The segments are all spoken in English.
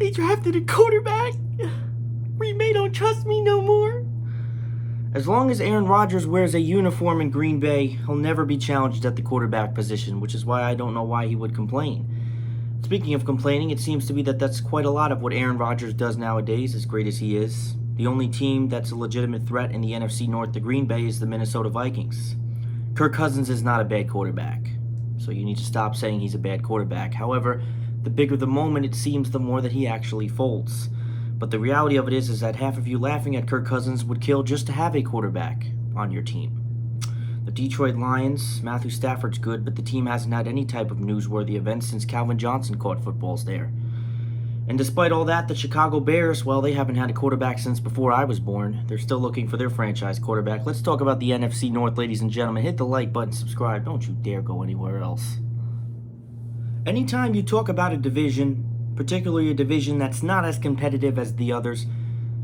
They drafted a quarterback. Green Bay don't trust me no more. As long as Aaron Rodgers wears a uniform in Green Bay, he'll never be challenged at the quarterback position, which is why I don't know why he would complain. Speaking of complaining, it seems to be that that's quite a lot of what Aaron Rodgers does nowadays, as great as he is. The only team that's a legitimate threat in the NFC North to Green Bay is the Minnesota Vikings. Kirk Cousins is not a bad quarterback, so you need to stop saying he's a bad quarterback. However, the bigger the moment, it seems, the more that he actually folds. But the reality of it is that half of you laughing at Kirk Cousins would kill just to have a quarterback on your team. The Detroit Lions, Matthew Stafford's good, but the team hasn't had any type of newsworthy event since Calvin Johnson caught footballs there. And despite all that, the Chicago Bears, well, they haven't had a quarterback since before I was born. They're still looking for their franchise quarterback. Let's talk about the NFC North, ladies and gentlemen. Hit the like button, subscribe. Don't you dare go anywhere else. Anytime you talk about a division, particularly a division that's not as competitive as the others,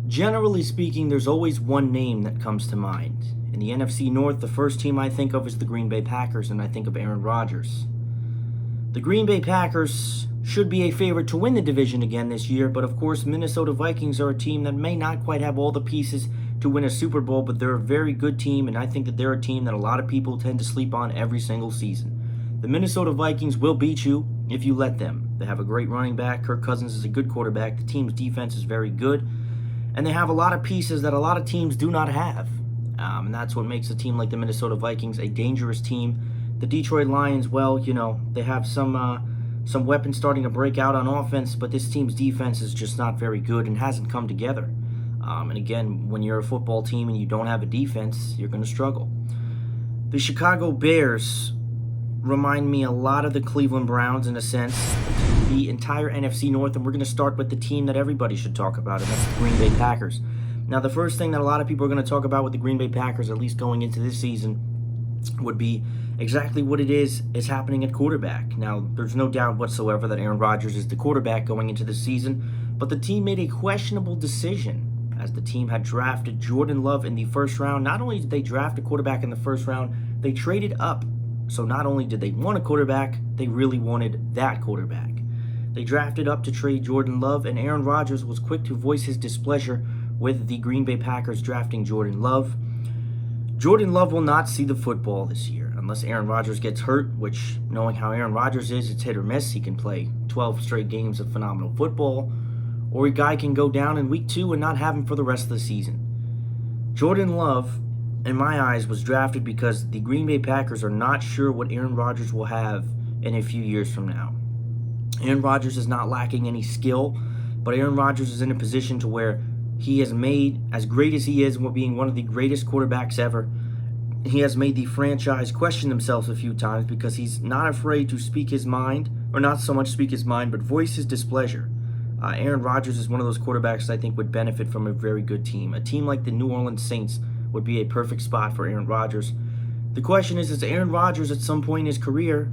generally speaking, there's always one name that comes to mind. In the NFC North, the first team I think of is the Green Bay Packers, and I think of Aaron Rodgers. The Green Bay Packers should be a favorite to win the division again this year, but of course, Minnesota Vikings are a team that may not quite have all the pieces to win a Super Bowl, but they're a very good team, and I think that they're a team that a lot of people tend to sleep on every single season. The Minnesota Vikings will beat you if you let them. They have a great running back. Kirk Cousins is a good quarterback. The team's defense is very good. And they have a lot of pieces that a lot of teams do not have. And that's what makes a team like the Minnesota Vikings a dangerous team. The Detroit Lions, well, you know, they have some weapons starting to break out on offense, but this team's defense is just not very good and hasn't come together. And again, when you're a football team and you don't have a defense, you're going to struggle. The Chicago Bears remind me a lot of the Cleveland Browns in a sense, the entire NFC North, and we're going to start with the team that everybody should talk about, and that's the Green Bay Packers. Now, the first thing that a lot of people are going to talk about with the Green Bay Packers, at least going into this season, would be exactly what it is happening at quarterback. Now, there's no doubt whatsoever that Aaron Rodgers is the quarterback going into this season, but the team made a questionable decision as the team had drafted Jordan Love in the first round. Not only did they draft a quarterback in the first round, they traded up. So not only did they want a quarterback, they really wanted that quarterback. They drafted up to trade Jordan Love, and Aaron Rodgers was quick to voice his displeasure with the Green Bay Packers drafting Jordan Love. Jordan Love will not see the football this year unless Aaron Rodgers gets hurt, which, knowing how Aaron Rodgers is, it's hit or miss. He can play 12 straight games of phenomenal football, or a guy can go down in week 2 and not have him for the rest of the season. Jordan Love, in my eyes, was drafted because the Green Bay Packers are not sure what Aaron Rodgers will have in a few years from now. Aaron Rodgers is not lacking any skill, but Aaron Rodgers is in a position to where he has made, as great as he is, being one of the greatest quarterbacks ever, he has made the franchise question themselves a few times because he's not afraid to speak his mind, or not so much speak his mind, but voice his displeasure. Aaron Rodgers is one of those quarterbacks that I think would benefit from a very good team. A team like the New Orleans Saints would be a perfect spot for Aaron Rodgers. The question is Aaron Rodgers at some point in his career,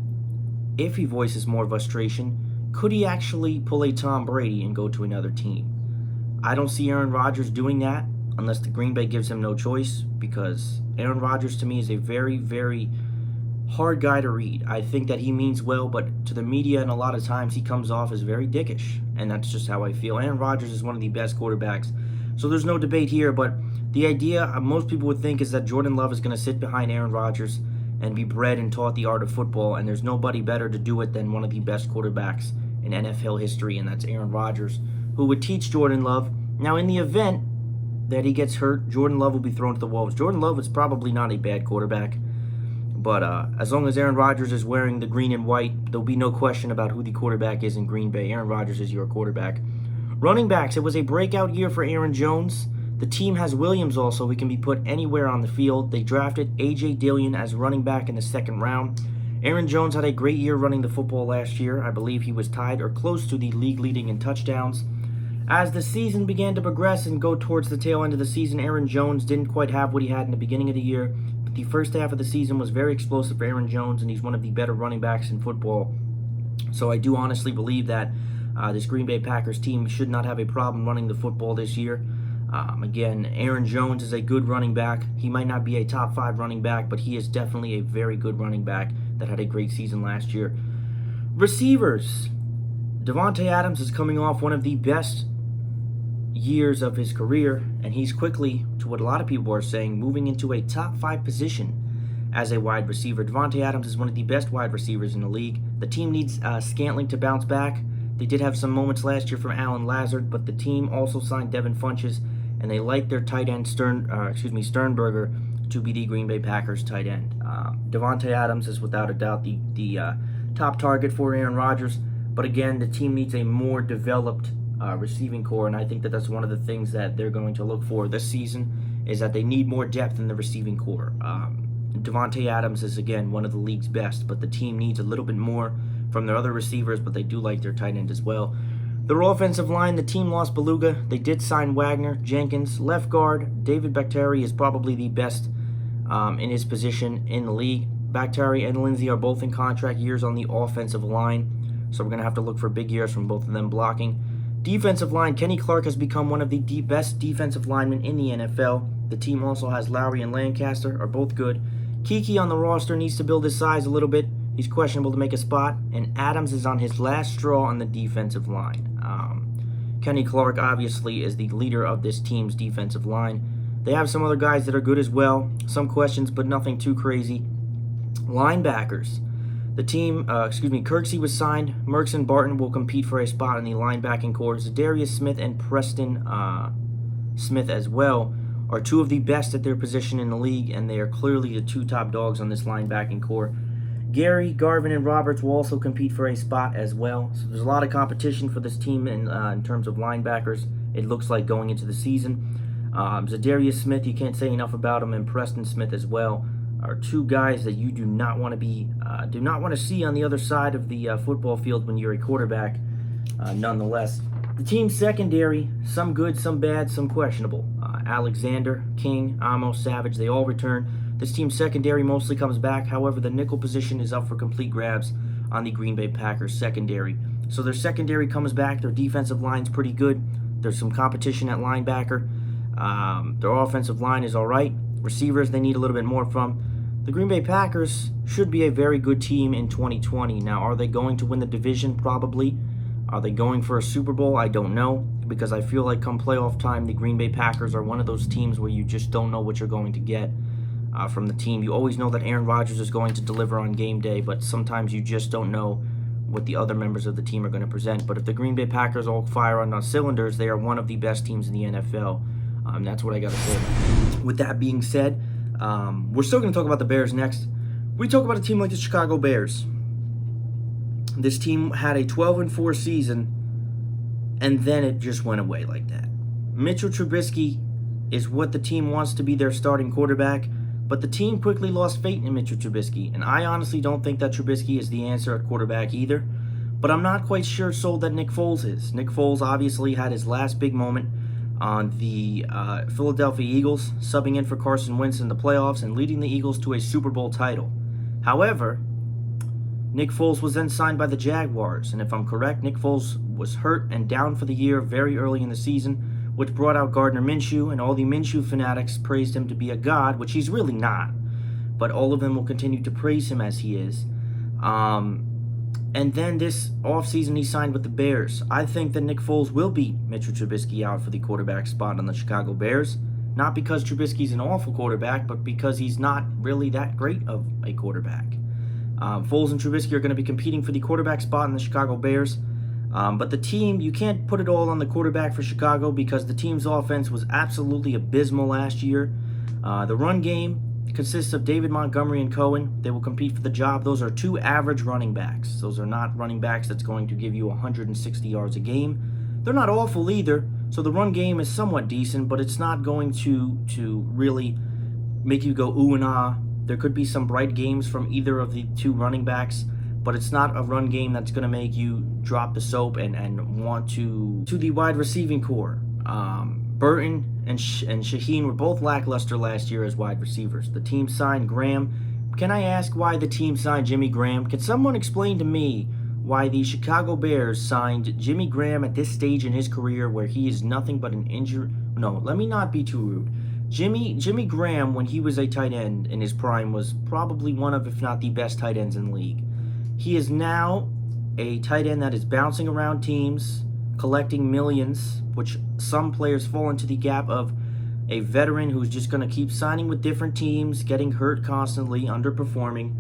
if he voices more frustration, could he actually pull a Tom Brady and go to another team? I don't see Aaron Rodgers doing that unless the Green Bay gives him no choice, because Aaron Rodgers to me is a very, very hard guy to read. I think that he means well, but to the media and a lot of times he comes off as very dickish, and that's just how I feel. Aaron Rodgers is one of the best quarterbacks, so there's no debate here, but the idea most people would think is that Jordan Love is going to sit behind Aaron Rodgers and be bred and taught the art of football, and there's nobody better to do it than one of the best quarterbacks in NFL history, and that's Aaron Rodgers, who would teach Jordan Love. Now, in the event that he gets hurt, Jordan Love will be thrown to the wolves. Jordan Love is probably not a bad quarterback, but as long as Aaron Rodgers is wearing the green and white, there'll be no question about who the quarterback is in Green Bay. Aaron Rodgers is your quarterback. Running backs, it was a breakout year for Aaron Jones. The team has Williams also, who can be put anywhere on the field. They drafted A.J. Dillon as running back in the second round. Aaron Jones had a great year running the football last year. I believe he was tied or close to the league leading in touchdowns. As the season began to progress and go towards the tail end of the season, Aaron Jones didn't quite have what he had in the beginning of the year. But the first half of the season was very explosive for Aaron Jones, and he's one of the better running backs in football. So I do honestly believe that this Green Bay Packers team should not have a problem running the football this year. Again, Aaron Jones is a good running back. He might not be a top 5 running back, but he is definitely a very good running back that had a great season last year. Receivers. Davante Adams is coming off one of the best years of his career, and he's quickly, to what a lot of people are saying, moving into a top 5 position as a wide receiver. Davante Adams is one of the best wide receivers in the league. The team needs Scantling to bounce back. They did have some moments last year from Alan Lazard, but the team also signed Devin Funchess, and they like their tight end Sternberger to be the Green Bay Packers tight end. Davante Adams is without a doubt the top target for Aaron Rodgers, but again, the team needs a more developed receiving core, and I think that that's one of the things that they're going to look for this season, is that they need more depth in the receiving core. Davante Adams is, again, one of the league's best, but the team needs a little bit more from their other receivers, but they do like their tight end as well. Their offensive line, the team lost Beluga. They did sign Wagner, Jenkins, left guard. David Bakhtiari is probably the best in his position in the league. Bakhtiari and Lindsey are both in contract years on the offensive line, so we're going to have to look for big years from both of them blocking. Defensive line, Kenny Clark has become one of the best defensive linemen in the NFL. The team also has Lowry and Lancaster, are both good. Kiki on the roster needs to build his size a little bit. He's questionable to make a spot. And Adams is on his last straw on the defensive line. Kenny Clark obviously is the leader of this team's defensive line. They have some other guys that are good as well. Some questions, but nothing too crazy. Linebackers. The team, Kirksey was signed. Merks and Barton will compete for a spot in the linebacking core. Zadarius Smith and Preston Smith as well are two of the best at their position in the league, and they are clearly the two top dogs on this linebacking core. Gary, Garvin, and Roberts will also compete for a spot as well. So there's a lot of competition for this team in terms of linebackers, it looks like, going into the season. Zadarius Smith, you can't say enough about him, and Preston Smith as well are two guys that you do not want to see on the other side of the football field when you're a quarterback. Nonetheless, the team's secondary, some good, some bad, some questionable. Alexander, King, Amos, Savage, they all return. This team's secondary mostly comes back. However, the nickel position is up for complete grabs on the Green Bay Packers secondary. So their secondary comes back. Their defensive line's pretty good. There's some competition at linebacker. Their offensive line is all right. Receivers, they need a little bit more from. The Green Bay Packers should be a very good team in 2020. Now, are they going to win the division? Probably. Are they going for a Super Bowl? I don't know, because I feel like come playoff time, the Green Bay Packers are one of those teams where you just don't know what you're going to get from the team. You always know that Aaron Rodgers is going to deliver on game day, but sometimes you just don't know what the other members of the team are going to present. But if the Green Bay Packers all fire on cylinders, they are one of the best teams in the NFL. That's what I got to say. With that being said, we're still going to talk about the Bears next. We talk about a team like the Chicago Bears. This team had a 12-4 season, and then it just went away like that. Mitchell Trubisky is what the team wants to be their starting quarterback, but the team quickly lost faith in Mitchell Trubisky, and I honestly don't think that Trubisky is the answer at quarterback either, but I'm not quite sold that Nick Foles is. Nick Foles obviously had his last big moment on the Philadelphia Eagles, subbing in for Carson Wentz in the playoffs and leading the Eagles to a Super Bowl title. However, Nick Foles was then signed by the Jaguars, and if I'm correct, Nick Foles was hurt and down for the year very early in the season, which brought out Gardner Minshew, and all the Minshew fanatics praised him to be a god, which he's really not, but all of them will continue to praise him as he is. And then this offseason, he signed with the Bears. I think that Nick Foles will beat Mitchell Trubisky out for the quarterback spot on the Chicago Bears, not because Trubisky's an awful quarterback, but because he's not really that great of a quarterback. Foles and Trubisky are going to be competing for the quarterback spot in the Chicago Bears. But the team, you can't put it all on the quarterback for Chicago because the team's offense was absolutely abysmal last year. The run game consists of David Montgomery and Cohen. They will compete for the job. Those are two average running backs. Those are not running backs that's going to give you 160 yards a game. They're not awful either. So the run game is somewhat decent, but it's not going to really make you go ooh and ah. There could be some bright games from either of the two running backs, but it's not a run game that's going to make you drop the soap and want to the wide receiving core. Burton and Shaheen were both lackluster last year as wide receivers. The team signed Graham. Can I ask why the team signed Jimmy Graham? Can someone explain to me why the Chicago Bears signed Jimmy Graham at this stage in his career where he is nothing but an injury? No, let me not be too rude. Jimmy Graham, when he was a tight end in his prime, was probably one of, if not the best tight ends in the league. He is now a tight end that is bouncing around teams, collecting millions, which some players fall into the gap of a veteran who's just going to keep signing with different teams, getting hurt constantly, underperforming.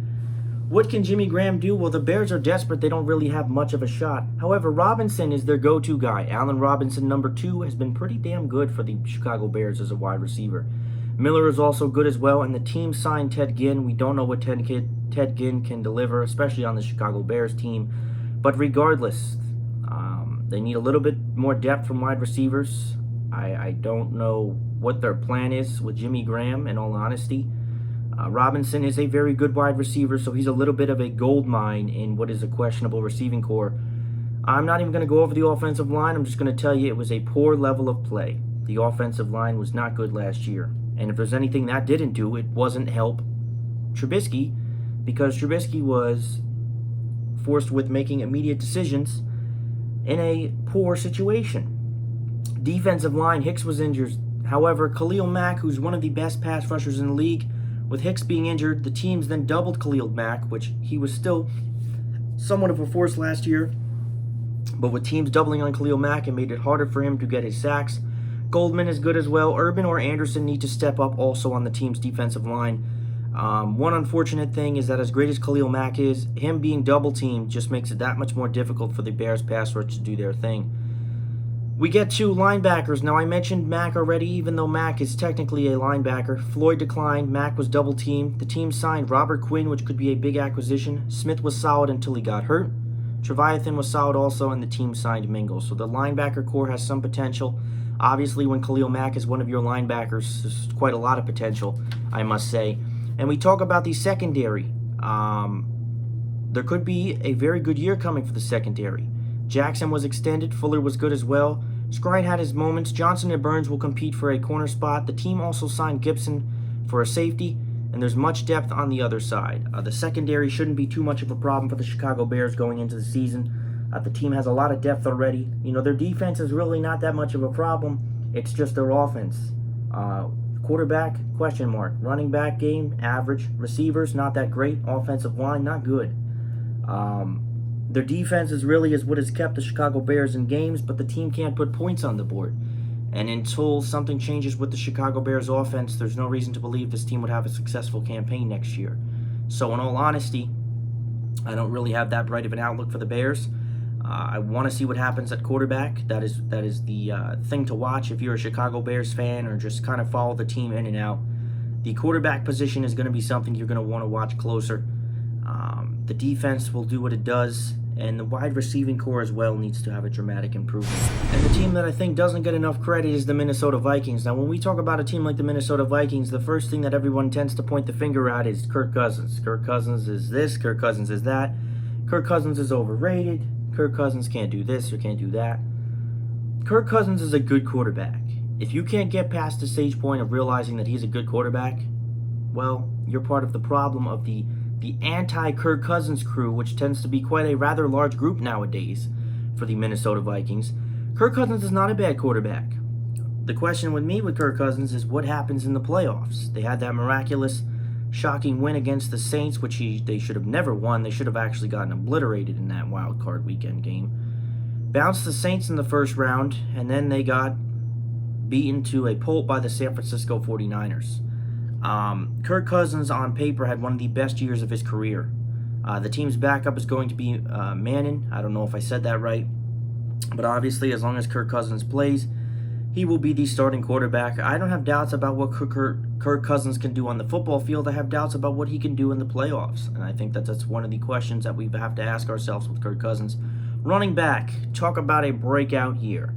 What can Jimmy Graham do? Well, the Bears are desperate. They don't really have much of a shot. However, Robinson is their go-to guy. Allen Robinson, number 2, has been pretty damn good for the Chicago Bears as a wide receiver. Miller is also good as well, and the team signed Ted Ginn. We don't know what Ted Ginn can deliver, especially on the Chicago Bears team. But regardless, they need a little bit more depth from wide receivers. I don't know what their plan is with Jimmy Graham, in all honesty. Robinson is a very good wide receiver, so he's a little bit of a gold mine in what is a questionable receiving core. I'm not even going to go over the offensive line. I'm just going to tell you it was a poor level of play. The offensive line was not good last year. And if there's anything that didn't do, it wasn't help Trubisky, because Trubisky was forced with making immediate decisions in a poor situation. Defensive line, Hicks was injured. However, Khalil Mack, who's one of the best pass rushers in the league, with Hicks being injured, the teams then doubled Khalil Mack, which he was still somewhat of a force last year. But with teams doubling on Khalil Mack, it made it harder for him to get his sacks. Goldman is good as well. Urban or Anderson need to step up also on the team's defensive line. One unfortunate thing is that as great as Khalil Mack is, him being double-teamed just makes it that much more difficult for the Bears pass rush to do their thing. We get 2 linebackers. Now, I mentioned Mack already, even though Mack is technically a linebacker. Floyd declined. Mack was double-teamed. The team signed Robert Quinn, which could be a big acquisition. Smith was solid until he got hurt. Trevathan was solid also, and the team signed Mingo. So the linebacker core has some potential. Obviously, when Khalil Mack is one of your linebackers, there's quite a lot of potential, I must say. And we talk about the secondary. There could be a very good year coming for the secondary. Jackson was extended. Fuller was good as well. Scrine had his moments. Johnson and Burns will compete for a corner spot. The team also signed Gibson for a safety, and there's much depth on the other side. The secondary shouldn't be too much of a problem for the Chicago Bears going into the season. The team has a lot of depth already. Their defense is really not that much of a problem. It's just their offense. Quarterback, question mark. Running back game, average. Receivers, not that great. Offensive line, not good. Their defense is what has kept the Chicago Bears in games, but the team can't put points on the board. And until something changes with the Chicago Bears offense, there's no reason to believe this team would have a successful campaign next year. So in all honesty, I don't really have that bright of an outlook for the Bears. I want to see what happens at quarterback. That is the thing to watch if you're a Chicago Bears fan or just kind of follow the team in and out. The quarterback position is going to be something you're going to want to watch closer. The defense will do what it does, and the wide receiving core as well needs to have a dramatic improvement. And the team that I think doesn't get enough credit is the Minnesota Vikings. Now, when we talk about a team like the Minnesota Vikings, the first thing that everyone tends to point the finger at is Kirk Cousins. Kirk Cousins is this, Kirk Cousins is that. Kirk Cousins is overrated. Kirk Cousins can't do this or can't do that. Kirk Cousins is a good quarterback. If you can't get past the stage point of realizing that he's a good quarterback, well, you're part of the problem of the anti-Kirk Cousins crew, which tends to be quite a rather large group nowadays for the Minnesota Vikings. Kirk Cousins is not a bad quarterback. The question with me with Kirk Cousins is what happens in the playoffs. They had that miraculous, shocking win against the Saints, which they should have never won. They should have actually gotten obliterated in that wild card weekend game. Bounced the Saints in the first round, and then they got beaten to a pulp by the San Francisco 49ers. Kirk Cousins, on paper, had one of the best years of his career. The team's backup is going to be Manning. I don't know if I said that right. But obviously, as long as Kirk Cousins plays, he will be the starting quarterback. I don't have doubts about what Kirk Cousins can do on the football field. I have doubts about what he can do in the playoffs. And I think that's one of the questions that we have to ask ourselves with Kirk Cousins. Running back, talk about a breakout year.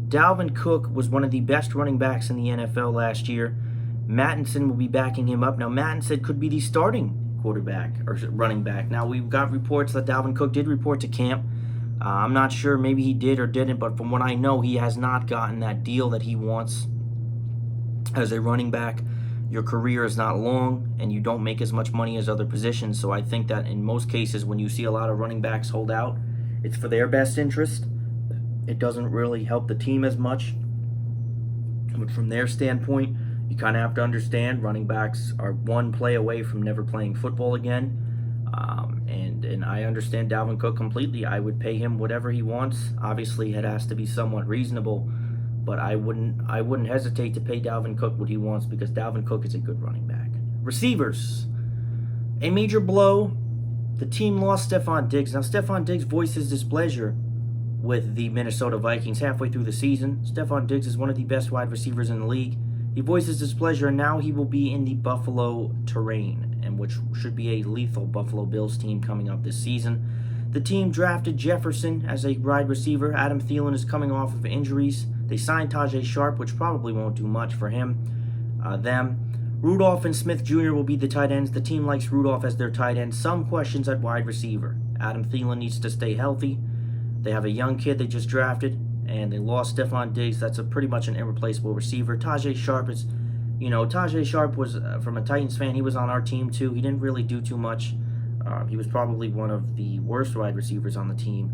Dalvin Cook was one of the best running backs in the NFL last year. Mattinson will be backing him up. Now, Mattinson could be the starting quarterback or running back. Now, we've got reports that Dalvin Cook did report to camp. I'm not sure, maybe he did or didn't, but from what I know, he has not gotten that deal that he wants as a running back. Your career is not long, and you don't make as much money as other positions, so I think that in most cases, when you see a lot of running backs hold out, it's for their best interest. It doesn't really help the team as much, but from their standpoint, you kind of have to understand running backs are one play away from never playing football again. And I understand Dalvin Cook completely. I would pay him whatever he wants. Obviously, it has to be somewhat reasonable, but I wouldn't hesitate to pay Dalvin Cook what he wants because Dalvin Cook is a good running back. Receivers. A major blow. The team lost Stefon Diggs. Now, Stefon Diggs voiced his displeasure with the Minnesota Vikings halfway through the season. Stefon Diggs is one of the best wide receivers in the league. He voiced his displeasure, and now he will be in the Buffalo terrain, and which should be a lethal Buffalo Bills team coming up this season. The team drafted Jefferson as a wide receiver. Adam Thielen is coming off of injuries. They signed Tajay Sharp, which probably won't do much for him. Rudolph and Smith Jr. will be the tight ends. The team likes Rudolph as their tight end. Some questions at wide receiver. Adam Thielen needs to stay healthy. They have a young kid they just drafted, and they lost Stefon Diggs. That's pretty much an irreplaceable receiver. Tajay Sharp is, Tajay Sharp was, from a Titans fan, he was on our team too. He didn't really do too much. He was probably one of the worst wide receivers on the team.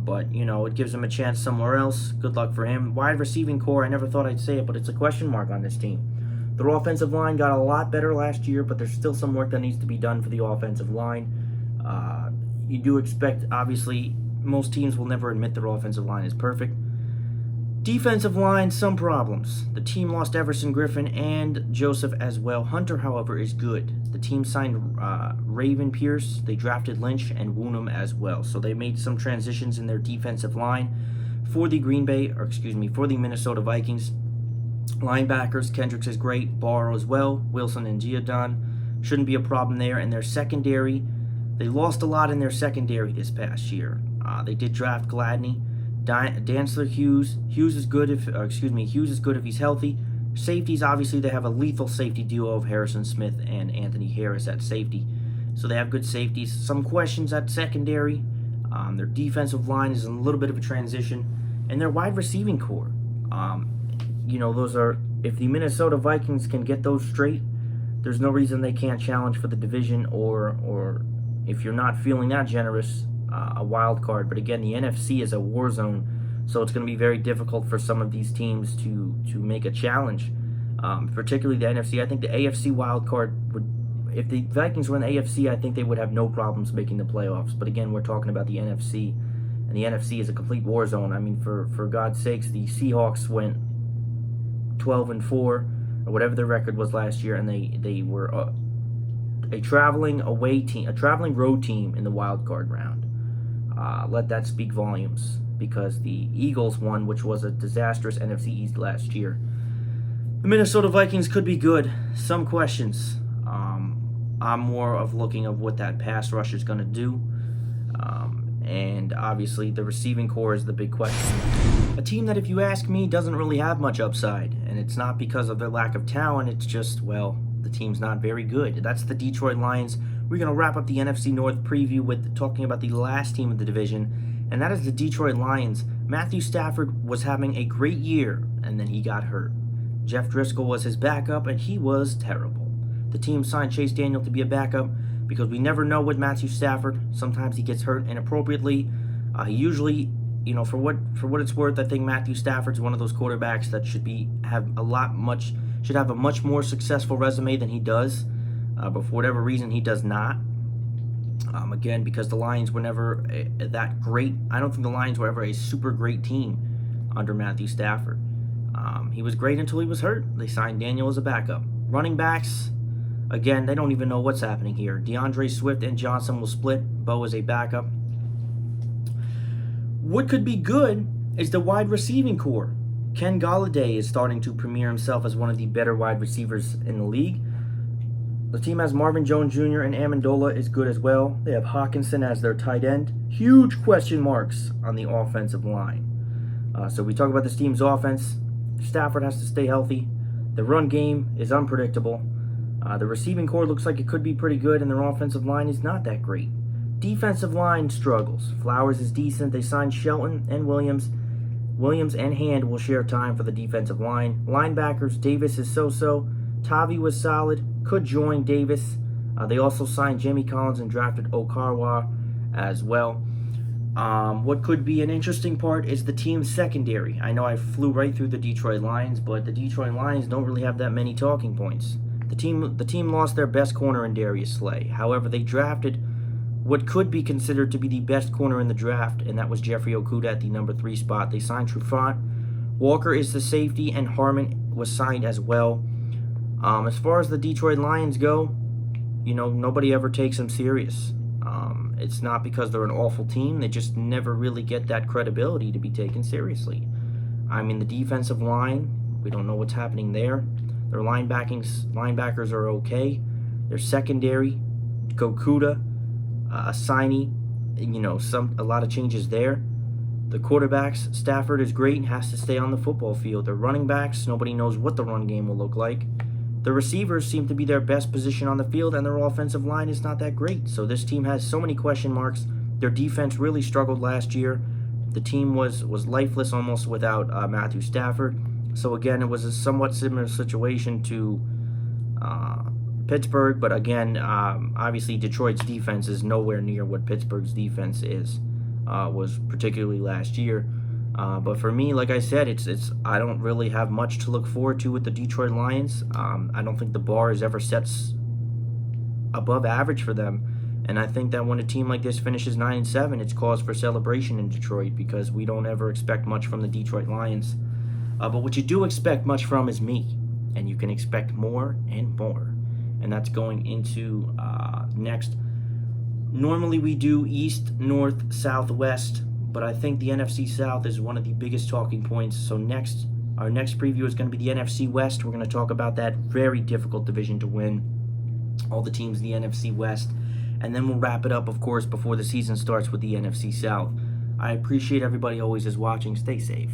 But, it gives him a chance somewhere else. Good luck for him. Wide receiving core, I never thought I'd say it, but it's a question mark on this team. Their offensive line got a lot better last year, but there's still some work that needs to be done for the offensive line. You do expect, obviously, most teams will never admit their offensive line is perfect. Defensive line, some problems. The team lost Everson Griffin and Joseph as well. Hunter, however, is good. The team signed Raven Pierce. They drafted Lynch and Woonham as well. So they made some transitions in their defensive line for the for the Minnesota Vikings. Linebackers, Kendricks is great. Barrow as well. Wilson and Giordano. Shouldn't be a problem there. And their secondary, they lost a lot in their secondary this past year. They did draft Gladney, Dantzler, Hughes. Hughes is good if he's healthy. Safeties, obviously, they have a lethal safety duo of Harrison Smith and Anthony Harris at safety. So they have good safeties. Some questions at secondary. Their defensive line is in a little bit of a transition. And their wide receiving core. Those are, if the Minnesota Vikings can get those straight, there's no reason they can't challenge for the division or if you're not feeling that generous, a wild card. But again, the NFC is a war zone, so it's going to be very difficult for some of these teams to make a challenge, particularly the NFC. I think the AFC wild card would, if the Vikings were in the AFC, I think they would have no problems making the playoffs. But again, we're talking about the NFC, and the NFC is a complete war zone. I mean, for God's sakes, the Seahawks went 12-4, or whatever their record was last year, and they were a traveling road team in the wild card round. Let that speak volumes, because the Eagles won, which was a disastrous NFC East last year. The Minnesota Vikings could be good. Some questions. I'm more of looking at what that pass rush is going to do. And obviously the receiving core is the big question. A team that, if you ask me, doesn't really have much upside. And it's not because of their lack of talent. It's just, the team's not very good. That's the Detroit Lions. We're going to wrap up the NFC North preview with talking about the last team of the division, and that is the Detroit Lions. Matthew Stafford was having a great year, and then he got hurt. Jeff Driscoll was his backup, and he was terrible. The team signed Chase Daniel to be a backup because we never know with Matthew Stafford. Sometimes he gets hurt inappropriately. He usually, for what it's worth, I think Matthew Stafford's one of those quarterbacks that should have a much more successful resume than he does. But for whatever reason, he does not. Again, because the Lions were never that great. I don't think the Lions were ever a super great team under Matthew Stafford. He was great until he was hurt. They signed Daniel as a backup. Running backs, again, they don't even know what's happening here. DeAndre Swift and Johnson will split. Bo is a backup. What could be good is the wide receiving core. Ken Golladay is starting to premiere himself as one of the better wide receivers in the league. The team has Marvin Jones Jr. and Amendola is good as well. They have Hawkinson as their tight end. Huge question marks on the offensive line. So we talk about this team's offense. Stafford has to stay healthy. The run game is unpredictable. The receiving core looks like it could be pretty good, and their offensive line is not that great. Defensive line struggles. Flowers is decent. They signed Shelton and Williams. Williams and Hand will share time for the defensive line. Linebackers, Davis is so-so. Tavi was solid. Could join Davis. They also signed Jamie Collins and drafted Okawa as well. What could be an interesting part is the team's secondary. I know I flew right through the Detroit Lions, but the Detroit Lions don't really have that many talking points. The team lost their best corner in Darius Slay. However, they drafted what could be considered to be the best corner in the draft, and that was Jeffrey Okuda at the number 3 spot. They signed Trufant. Walker is the safety, and Harmon was signed as well. As far as the Detroit Lions go, nobody ever takes them serious. It's not because they're an awful team. They just never really get that credibility to be taken seriously. I mean, the defensive line, we don't know what's happening there. Their linebackers are okay. Their secondary, Okuda, Asini, a lot of changes there. The quarterbacks, Stafford is great and has to stay on the football field. Their running backs, nobody knows what the run game will look like. The receivers seem to be their best position on the field, and their offensive line is not that great. So this team has so many question marks. Their defense really struggled last year. The team was lifeless almost without Matthew Stafford. So again, it was a somewhat similar situation to Pittsburgh. But again, obviously Detroit's defense is nowhere near what Pittsburgh's defense was particularly last year. But for me, like I said, it's I don't really have much to look forward to with the Detroit Lions. I don't think the bar is ever set above average for them, and I think that when a team like this finishes 9-7, it's cause for celebration in Detroit, because we don't ever expect much from the Detroit Lions. But what you do expect much from is me, and you can expect more and more, and that's going into next. Normally we do East, North, South, West. But I think the NFC South is one of the biggest talking points. So our next preview is going to be the NFC West. We're going to talk about that very difficult division to win. All the teams in the NFC West. And then we'll wrap it up, of course, before the season starts with the NFC South. I appreciate everybody always is watching. Stay safe.